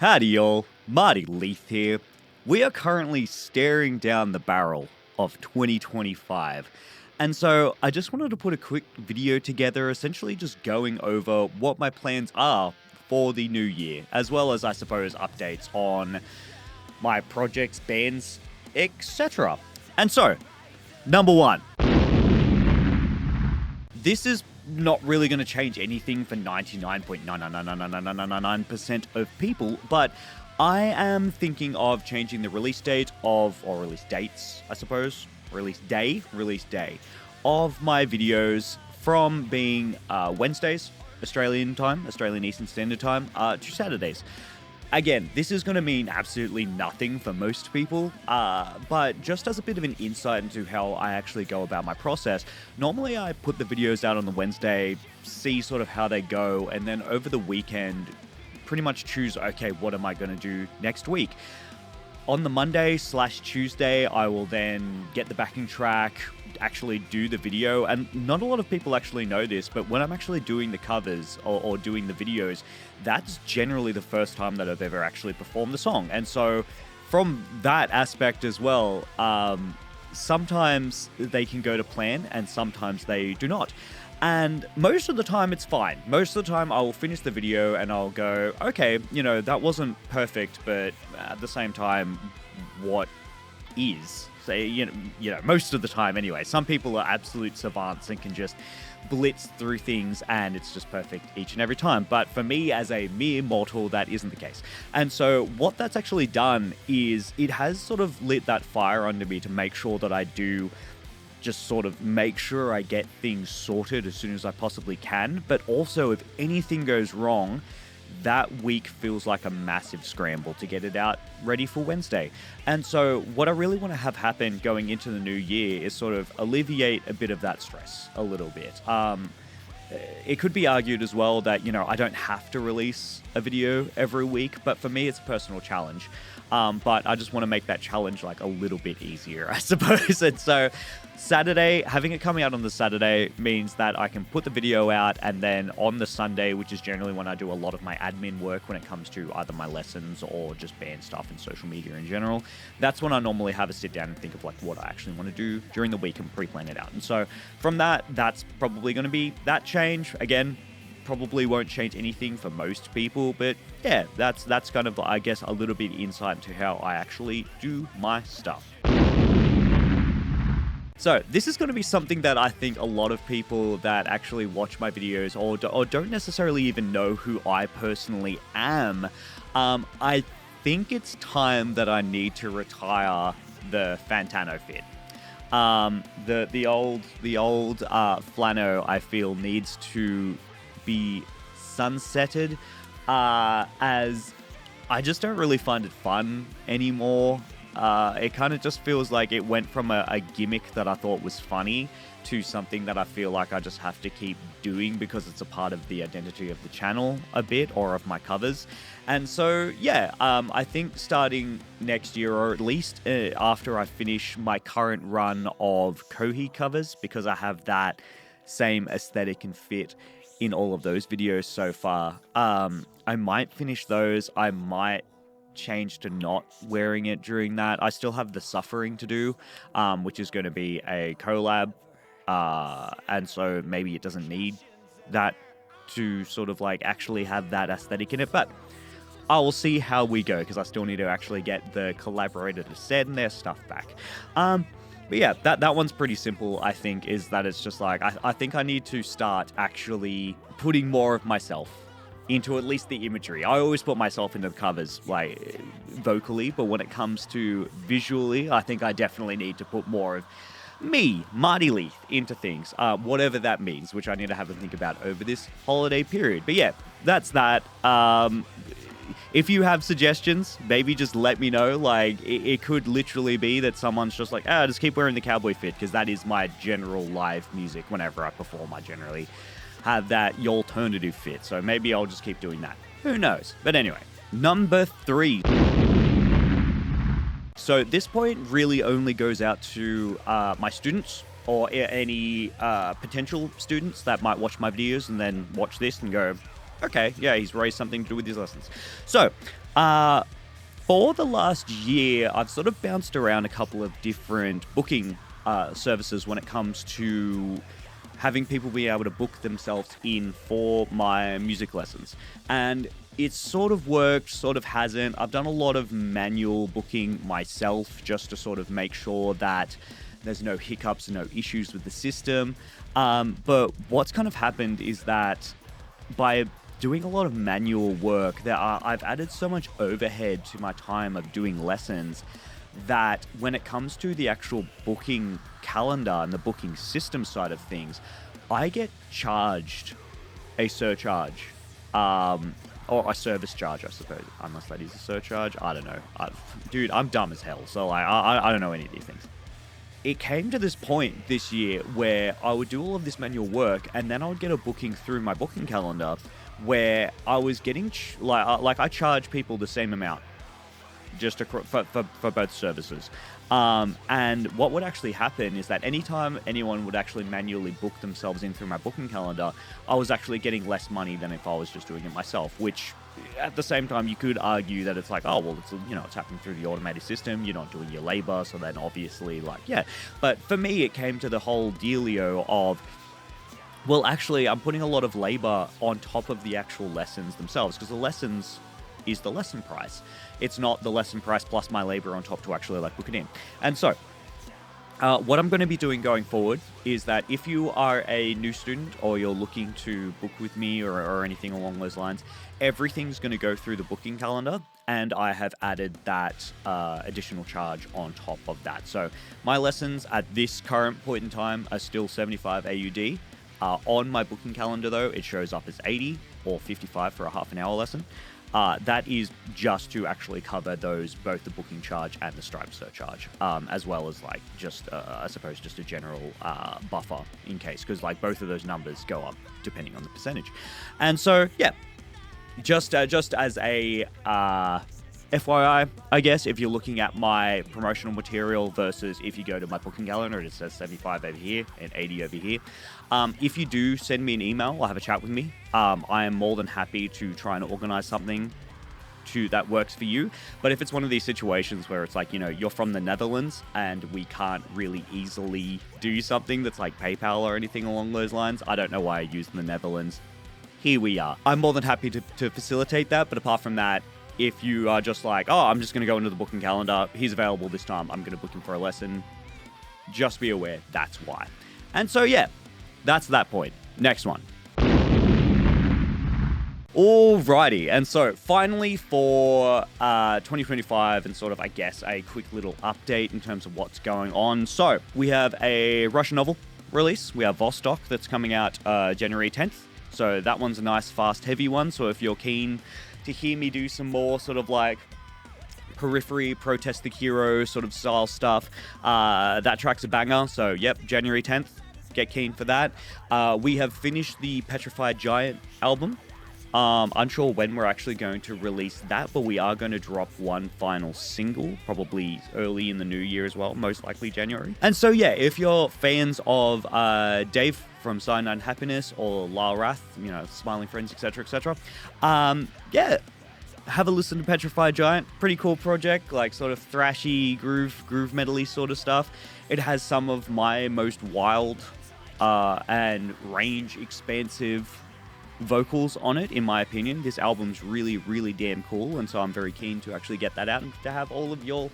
Howdy y'all, Mardy Leith here. We are currently staring down the barrel of 2025. And so I just wanted to put a quick video together, essentially just going over what my plans are for the new year, as well as, I suppose, updates on my projects, bands, etc. And so, number one. This is not really going to change anything for 99.9999999% of people, but I am thinking of changing the release date of, or release dates, I suppose, release day of my videos from being Wednesdays, Australian time, Australian Eastern Standard Time, to Saturdays. Again, this is going to mean absolutely nothing for most people, but just as a bit of an insight into how I actually go about my process, normally I put the videos out on the Wednesday, see sort of how they go, and then over the weekend, pretty much choose, okay, what am I going to do next week? On the Monday/Tuesday, I will then get the backing track, actually do the video, and not a lot of people actually know this, but when I'm actually doing the covers or doing the videos, that's generally the first time that I've ever actually performed the song. And so from that aspect as well, sometimes they can go to plan and sometimes they do not. And most of the time it's fine. Most of the time I will finish the video and I'll go, okay, that wasn't perfect, but at the same time, what is? So, most of the time anyway. Some people are absolute savants and can just blitz through things and it's just perfect each and every time. But for me, as a mere mortal, that isn't the case. And so what that's actually done is it has sort of lit that fire under me to make sure that I do just sort of make sure I get things sorted as soon as I possibly can. But also, if anything goes wrong, that week feels like a massive scramble to get it out ready for Wednesday. And so what I really want to have happen going into the new year is sort of alleviate a bit of that stress a little bit. It could be argued as well that, I don't have to release a video every week, but for me, it's a personal challenge. But I just want to make that challenge like a little bit easier, I suppose. And so Saturday, having it coming out on the Saturday means that I can put the video out, and then on the Sunday, which is generally when I do a lot of my admin work when it comes to either my lessons or just band stuff and social media in general, that's when I normally have a sit down and think of like what I actually want to do during the week and pre-plan it out. And so from that, that's probably going to be that change. Again, probably won't change anything for most people, but yeah, that's kind of, I guess, a little bit insight into how I actually do my stuff. So this is going to be something that I think a lot of people that actually watch my videos or don't necessarily even know who I personally am. I think it's time that I need to retire the Fantano fit. The old flano, I feel, needs to be sunsetted, as I just don't really find it fun anymore. It kind of just feels like it went from a gimmick that I thought was funny to something that I feel like I just have to keep doing because it's a part of the identity of the channel a bit, or of my covers. And so, yeah, I think starting next year, or at least after I finish my current run of Kohi covers, because I have that same aesthetic and fit in all of those videos so far, I might finish those. I might change to not wearing it during that. I still have the Suffering to do, which is going to be a collab, and so maybe it doesn't need that to sort of like actually have that aesthetic in it, but I will see how we go, because I still need to actually get the collaborator to send their stuff back. But yeah, that one's pretty simple, I think, is that it's just like, I think I need to start actually putting more of myself into at least the imagery. I always put myself into the covers, like, vocally, but when it comes to visually, I think I definitely need to put more of me, Mardy Leith, into things, whatever that means, which I need to have a think about over this holiday period. But yeah, that's that. If you have suggestions, maybe just let me know. Like, it could literally be that someone's just like, just keep wearing the cowboy fit, because that is my general live music. Whenever I perform, I generally have that alternative fit. So maybe I'll just keep doing that. Who knows? But anyway, number 3. So this point really only goes out to my students, or any potential students that might watch my videos and then watch this and go, okay, yeah, he's raised something to do with his lessons. So For the last year, I've sort of bounced around a couple of different booking services when it comes to having people be able to book themselves in for my music lessons. And it's sort of worked, sort of hasn't. I've done a lot of manual booking myself just to sort of make sure that there's no hiccups and no issues with the system. But what's kind of happened is that by doing a lot of manual work, I've added so much overhead to my time of doing lessons that when it comes to the actual booking calendar and the booking system side of things, I get charged a surcharge, or a service charge, I suppose, unless that is a surcharge. I don't know. Dude, I'm dumb as hell, so I don't know any of these things. It came to this point this year where I would do all of this manual work, and then I would get a booking through my booking calendar where I was getting, I charge people the same amount just for both services. And what would actually happen is that anytime anyone would actually manually book themselves in through my booking calendar, I was actually getting less money than if I was just doing it myself, which at the same time you could argue that it's like, oh, well, it's happening through the automated system, you're not doing your labor, so then obviously yeah. But for me, it came to the whole dealio of, well, actually, I'm putting a lot of labor on top of the actual lessons themselves, because the lessons is the lesson price. It's not the lesson price plus my labor on top to actually book it in. And so what I'm going to be doing going forward is that if you are a new student or you're looking to book with me or anything along those lines, everything's going to go through the booking calendar, and I have added that additional charge on top of that. So my lessons at this current point in time are still 75 AUD. On my booking calendar, though, it shows up as 80 or 55 for a half an hour lesson. That is just to actually cover both the booking charge and the Stripe surcharge, as well as I suppose just a general buffer in case, because both of those numbers go up depending on the percentage. And so, yeah, just as a FYI, I guess, if you're looking at my promotional material versus if you go to my booking calendar, it says 75 over here and 80 over here. If you do send me an email or have a chat with me, I am more than happy to try and organize something that works for you. But if it's one of these situations where it's you're from the Netherlands and we can't really easily do something that's like PayPal or anything along those lines, I don't know why I use the Netherlands. Here we are. I'm more than happy to facilitate that. But apart from that, if you are just I'm just going to go into the booking calendar, he's available this time, I'm going to book him for a lesson, just be aware that's why. And so, yeah, that's that point. Next one. Alrighty, and so finally for 2025 and sort of, I guess, a quick little update in terms of what's going on. So we have a Russian novel release. We have Vostok that's coming out January 10th. So that one's a nice, fast, heavy one. So if you're keen to hear me do some more sort of periphery, protest the hero sort of style stuff, that track's a banger. So yep, January 10th, get keen for that. We have finished the Petrified Giant album. Unsure when we're actually going to release that, but we are going to drop one final single, probably early in the new year as well, most likely January. And so yeah, if you're fans of Dave from Cyanide Happiness or Lyle Wrath, Smiling Friends, etc., etc., yeah, have a listen to Petrified Giant. Pretty cool project, sort of thrashy, groove metal-y sort of stuff. It has some of my most wild and range expansive vocals on it, in my opinion. This album's really, really damn cool, and so I'm very keen to actually get that out and to have all of y'all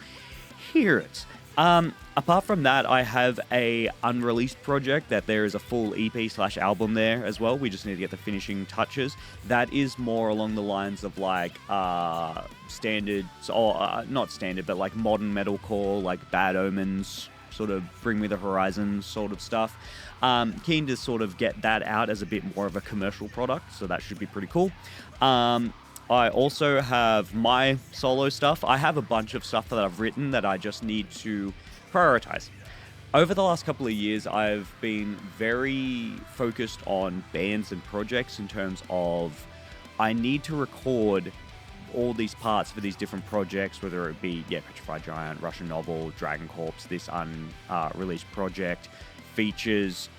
hear it. Apart from that, I have a unreleased project that there is a full EP/album there as well. We just need to get the finishing touches. That is more along the lines of standard, or not standard, but modern metalcore, Bad Omens, sort of Bring Me the Horizon sort of stuff. Keen to sort of get that out as a bit more of a commercial product, so that should be pretty cool. I also have my solo stuff. I have a bunch of stuff that I've written that I just need to prioritize. Over the last couple of years, I've been very focused on bands and projects in terms of I need to record all these parts for these different projects, whether it be, Petrified Giant, Russian Novel, Dragon Corpse, this unreleased project, features,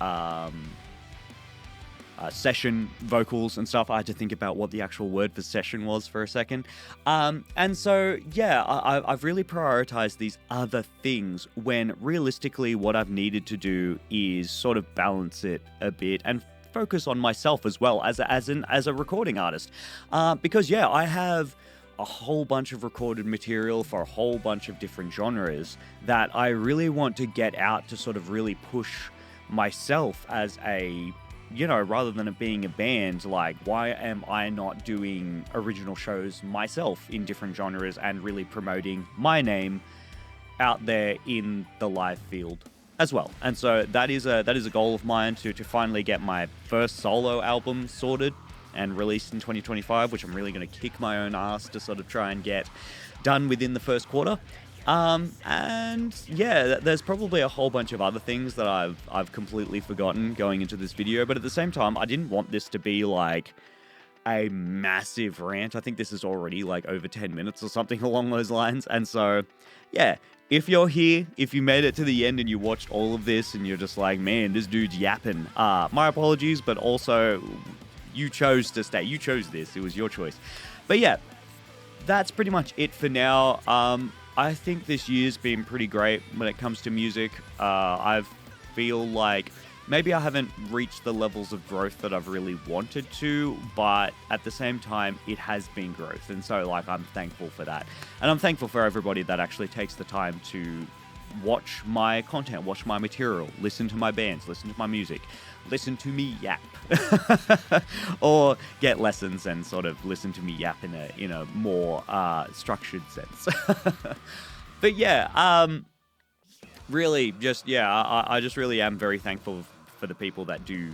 session vocals and stuff. I had to think about what the actual word for session was for a second. And so, yeah, I've really prioritized these other things when realistically what I've needed to do is sort of balance it a bit and focus on myself as well as a recording artist. Because, yeah, I have a whole bunch of recorded material for a whole bunch of different genres that I really want to get out to sort of really push myself as a, you know, rather than it being a band, like, why am I not doing original shows myself in different genres and really promoting my name out there in the live field as well? And so that is a goal of mine to finally get my first solo album sorted and released in 2025, which I'm really going to kick my own ass to sort of try and get done within the first quarter. And yeah, there's probably a whole bunch of other things that I've completely forgotten going into this video, but at the same time, I didn't want this to be like a massive rant. I think this is already like over 10 minutes or something along those lines. And so, yeah, if you're here, if you made it to the end and you watched all of this and you're just like, man, this dude's yapping, my apologies, but also you chose to stay. You chose this. It was your choice. But yeah, that's pretty much it for now. I think this year's been pretty great when it comes to music. I feel like maybe I haven't reached the levels of growth that I've really wanted to, but at the same time, it has been growth. And so, like, I'm thankful for that. And I'm thankful for everybody that actually takes the time to watch my content, watch my material, listen to my bands, listen to my music, listen to me yap, or get lessons and sort of listen to me yap in a more structured sense. But yeah, really, just I just really am very thankful for the people that do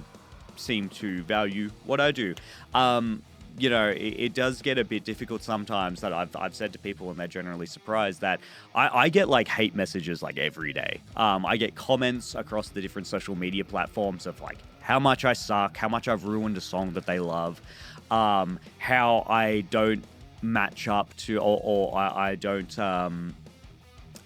seem to value what I do. You know, it does get a bit difficult sometimes that I've said to people, and they're generally surprised that I get like hate messages like every day. I get comments across the different social media platforms of like how much I suck, how much I've ruined a song that they love, how I don't match up to, or I don't,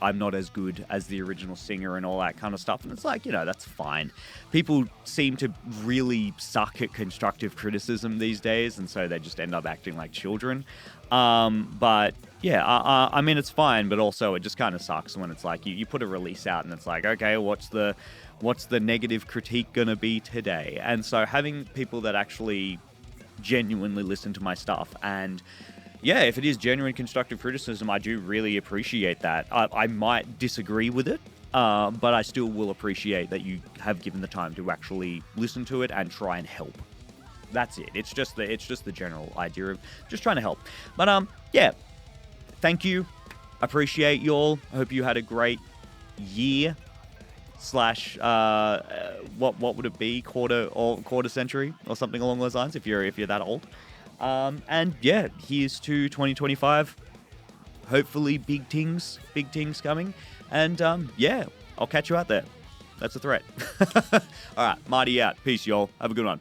I'm not as good as the original singer and all that kind of stuff. And it's like, you know, that's fine. People seem to really suck at constructive criticism these days, and so they just end up acting like children. But yeah, I mean, it's fine, but also it just kind of sucks when it's like you put a release out and it's like, okay, what's the negative critique gonna be today? And so having people that actually genuinely listen to my stuff, and yeah, if it is genuine constructive criticism, I do really appreciate that. I might disagree with it, but I still will appreciate that you have given the time to actually listen to it and try and help. That's it. It's just the general idea of just trying to help. But yeah, thank you. Appreciate y'all. I hope you had a great year. Slash, what would it be? Quarter century or something along those lines. If you're that old. And yeah, here's to 2025. Hopefully big things coming. And yeah, I'll catch you out there. That's a threat. All right, Mardy out. Peace, y'all. Have a good one.